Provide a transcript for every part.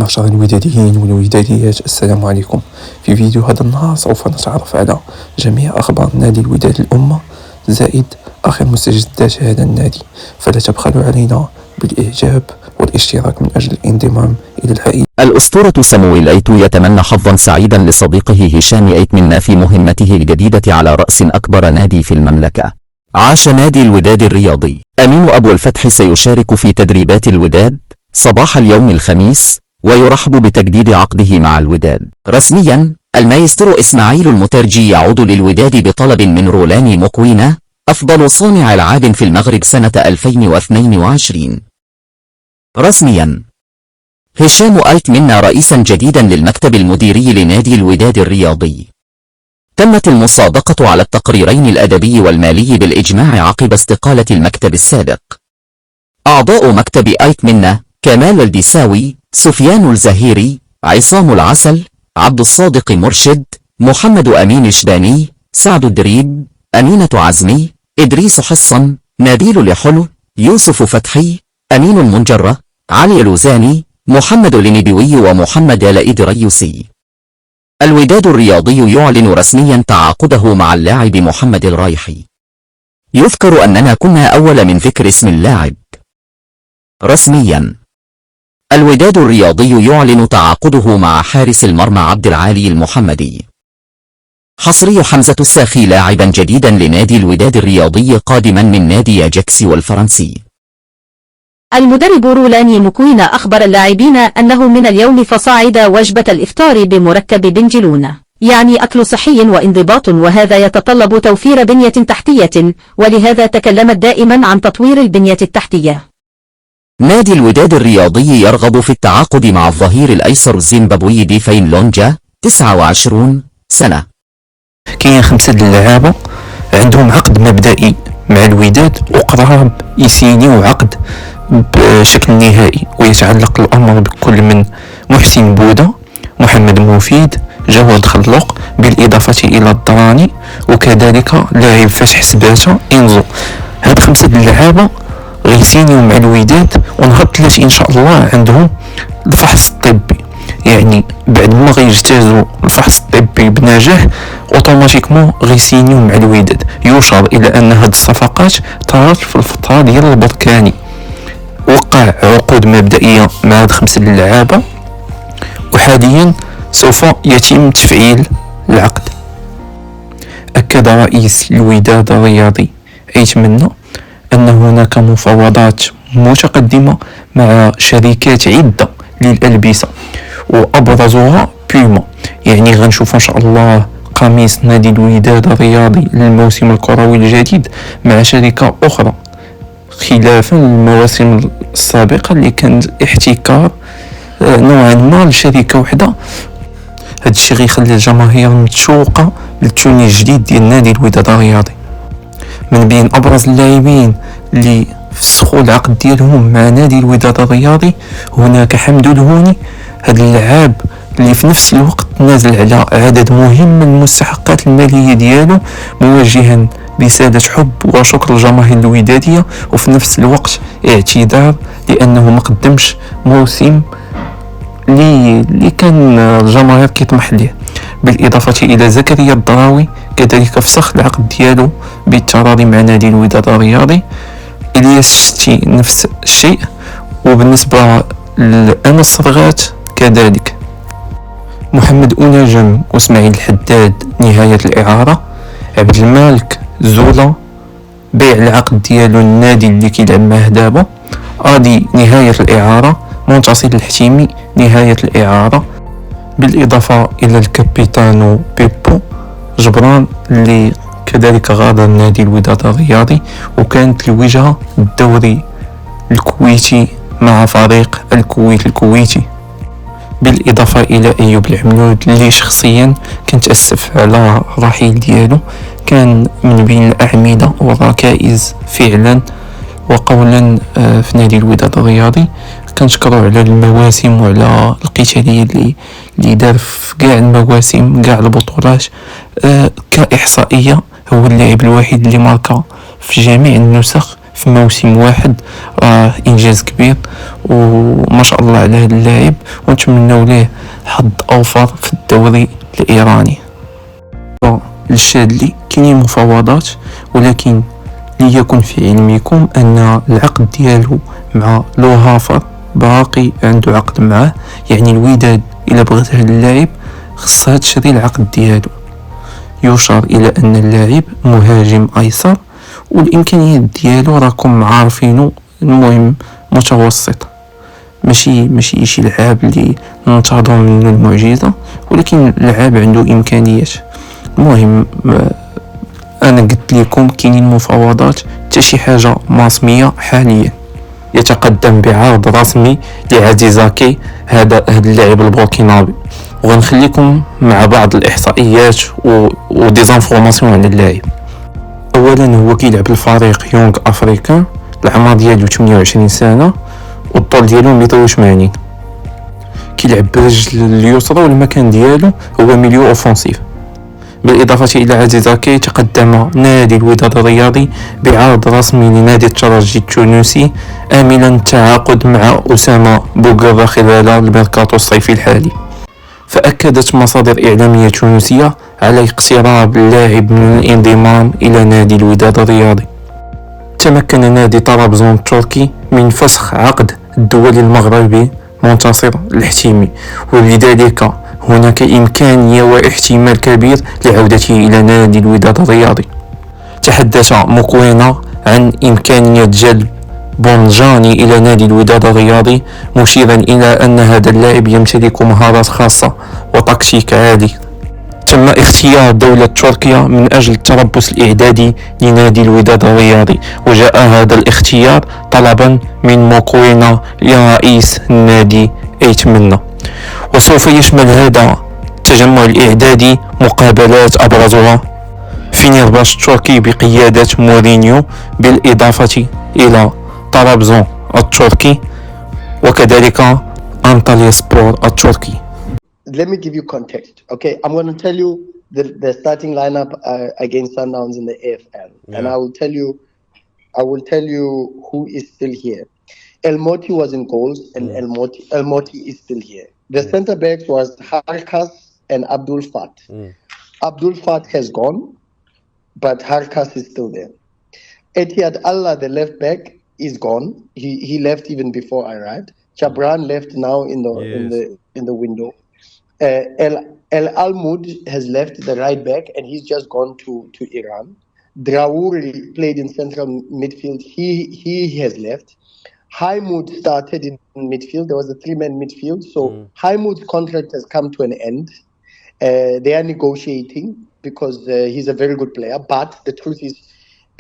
معشر الوداديين والوداديات، السلام عليكم. في فيديو هذا النهار سوف نتعرف على جميع أخبار نادي الوداد الأمة زائد آخر مستجدات هذا النادي، فلا تبخلوا علينا بالإعجاب والاشتراك من أجل الانضمام إلى العائلة. الأسطورة سامويل إيتو يتمنى حظا سعيدا لصديقه هشام إيتمنا في مهمته الجديدة على رأس أكبر نادي في المملكة. عاش نادي الوداد الرياضي أمين أبو الفتح سيشارك في تدريبات الوداد صباح اليوم الخميس، ويرحب بتجديد عقده مع الوداد. رسميا المايسترو إسماعيل المترجي يعود للوداد بطلب من رولاني موكوينا أفضل صانع ألعاب في المغرب سنة 2022. رسميا هشام إيتمنا رئيسا جديدا للمكتب المديري لنادي الوداد الرياضي. تمت المصادقة على التقريرين الأدبي والمالي بالإجماع عقب استقالة المكتب السابق. أعضاء مكتب إيتمنا كمال الديساوي، سفيان الزهيري، عصام العسل، عبد الصادق مرشد، محمد أمين الشباني، سعد الدريب، أمينة عزمي، إدريس حصن، نبيل لحلو، يوسف فتحي، أمين المنجرة، علي الوزاني، محمد النبوي ومحمد لائد ريوسي. الوداد الرياضي يعلن رسميا تعاقده مع اللاعب محمد الرايحي. يذكر أننا كنا أول من ذكر اسم اللاعب. رسميا الوداد الرياضي يعلن تعاقده مع حارس المرمى عبد العالي المحمدي. حصري حمزة الساخي لاعبا جديدا لنادي الوداد الرياضي قادما من نادي أجاكس والفرنسي. المدرب رولاني موكوينا أخبر اللاعبين أنه من اليوم فصاعد وجبة الإفطار بمركب بنجلون، يعني أكل صحي وانضباط، وهذا يتطلب توفير بنية تحتية، ولهذا تكلمت دائما عن تطوير البنية التحتية. نادي الوداد الرياضي يرغب في التعاقد مع الظهير الأيسر الزيمبابوي ديفين لونجا 29 سنة. كاين 5 لعابة عندهم عقد مبدئي مع الوداد وقراب يسينيو عقد بشكل نهائي، ويتعلق الأمر بكل من محسن بودة، محمد مفيد، جواد خلوق، بالإضافة إلى الدراني، وكذلك لاعب فتح سباتة إنزو. هاد 5 اللعابة غيسينيو مع الوداد، ونهار 3 إن شاء الله عندهم الفحص الطبي، يعني بعد ما غيجتازوا الفحص الطبي بنجاح اوتوماتيكمون غيسينيو مع الوداد. يشار إلى أن هاد الصفقات طرات في الفترة ديال البركاني، وقع عقود مبدئية مع هاد 5 اللعابة، وحاليا سوف يتم تفعيل العقد. أكد رئيس الوداد الرياضي أيتمنا أن هناك مفاوضات متقدمة مع شركات عدة للألبسة، وأبرزها بيوما، يعني غنشوف إن شاء الله قميص نادي الوداد الرياضي للموسم الكروي الجديد مع شركة أخرى، خلافا للمواسم السابقة اللي كانت احتكار نوعا ما لشركة وحدة. هذا الشيء غيخلي الجماهير متشوقة للتوني الجديد ديال نادي الوداد الرياضي. من بين أبرز اللاعبين اللي فسخوا العقد ديالهم مع نادي الوداد الرياضي هناك حمد الهوني، هذا اللاعب اللي في نفس الوقت نازل على عدد مهم من المستحقات المالية ديالو، موجها رسالة حب وشكر الجماهير الودادية، وفي نفس الوقت اعتذار لأنه ما قدمش موسم اللي كان الجماهير كيطمح ليه. بالإضافة إلى زكريا الدراوي كذلك فسخ العقد ديالو بالتراضي مع نادي الوداد الرياضي. إلياس الشتي نفس الشيء، وبالنسبة لأنس صبغات كذلك. محمد أوناجم واسماعيل الحداد نهاية الإعارة. عبد المالك زولا بيع العقد ديالو النادي اللي كيلعب معاه دابا. آدي نهاية الإعارة. منتصر الحتيمي نهاية الإعارة، بالإضافة إلى الكابيتانو بيبو جبران اللي كذلك غادر نادي الوداد الرياضي، وكانت الوجهة الدوري الكويتي مع فريق الكويت الكويتي. بالإضافة إلى أيوب العملود اللي شخصيا كنت أسف على الرحيل ديالو، كان من بين الأعمدة والركائز فعلا وقولا في نادي الوداد الرياضي. كنشكرو على المواسم وعلى القتالية اللي دار في كاع المواسم كاع البطولات. كإحصائية هو اللاعب الوحيد اللي ماركا في جميع النسخ في موسم واحد راه انجاز كبير، وما شاء الله على هذا اللاعب، ونتمنوا ليه حظ اوفر في الدوري الايراني. للشادلي كاينين مفاوضات، ولكن ليكن في علمكم ان العقد ديالو مع لو هافر باقي عنده عقد معاه. يعني الوداد الا بغات هذا اللاعب خصها تشري العقد ديالو. يشار الى ان اللاعب مهاجم ايسر، والامكانيات ديالو راكم عارفينه، المهم متوسط، ماشي شي لعاب اللي ننتظروا منه المعجزه، ولكن لعاب عنده امكانيات. المهم انا قلت لكم كاينين مفاوضات، حتى شي حاجه ماسميه حاليا. يتقدم بعرض رسمي لعزيزاكي هذا اللاعب البوركينابي، وغنخليكم مع بعض الاحصائيات وديزانفورماسيون على اللاعب. اولا هو كيلعب الفريق يونغ افريكان، العمر ديالو 28 سنه، والطول ديالو 180. كيلعب برجل اليسرى، والمكان ديالو هو ميليو اوفونسيف. بالإضافة إلى عزيزاكي، تقدم نادي الوداد الرياضي بعرض رسمي لنادي الترجي التونسي، آملا التعاقد مع أسامة بوغرة خلال الميركاتو الصيفي الحالي. فأكدت مصادر إعلامية تونسية على اقتراب اللاعب من الانضمام إلى نادي الوداد الرياضي. تمكن نادي طرابزون التركي من فسخ عقد الدولي المغربي منتصر الحتيمي، ولذلك هناك إمكانية واحتمال كبير لعودته إلى نادي الوداد الرياضي. تحدث مكوينة عن إمكانية جلب بونجاني إلى نادي الوداد الرياضي، مشيرا إلى أن هذا اللاعب يمتلك مهارات خاصة وتكتيك عالي. تم اختيار دولة تركيا من أجل التربص الإعدادي لنادي الوداد الرياضي، وجاء هذا الاختيار طلبا من مكوينة لرئيس النادي أيتمنى. وسوف يشمل هذا التجمع الإعدادي مقابلات أبرزها فينيرباش التركي بقيادة مورينيو، بالإضافة إلى طرابزون التركي، وكذلك أنطاليا سبور التركي. Let me give you context. Okay, I'm going to tell you the starting lineup against Sundowns in the AFL, and I will tell you who is still here. El Moti was in goals, and El Moti is still here. The centre backs was Harkas and Abdul Fat. Abdul Fat has gone, but Harkas is still there. Etihad Allah, the left back, is gone. He left even before I arrived. Chabran left now in the window. El Almud has left, the right back, and he's just gone to Iran. Draouri played in central midfield. He has left. Haimud started in midfield. There was a 3-man midfield. So Haimud's contract has come to an end. They are negotiating because he's a very good player. But the truth is,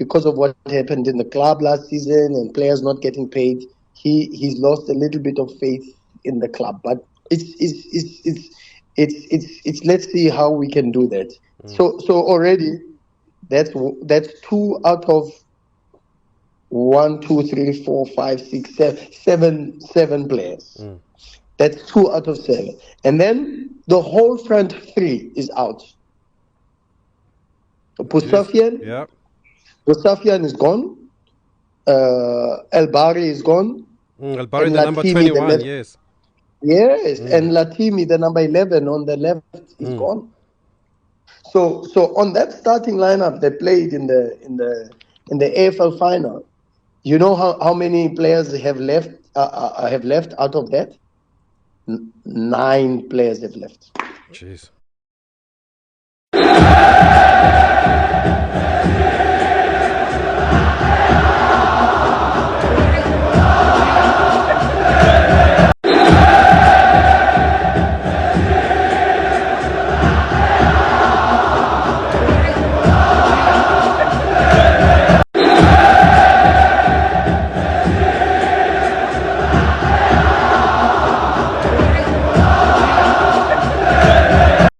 because of what happened in the club last season and players not getting paid, he's lost a little bit of faith in the club. But it's let's see how we can do that. So already that's 2 out of 1, 2, 3, 4, 5, 6, 7 players. That's 2 out of 7. And then the whole front 3 is out. Pusafian is gone. El Bari is gone. El Bari, the number 21, yes. Yes, and Latimi, the number 11 on the left, is gone. So on that starting lineup they played in the AFL final, you know how many players have left out of that? 9 players have left. Jeez.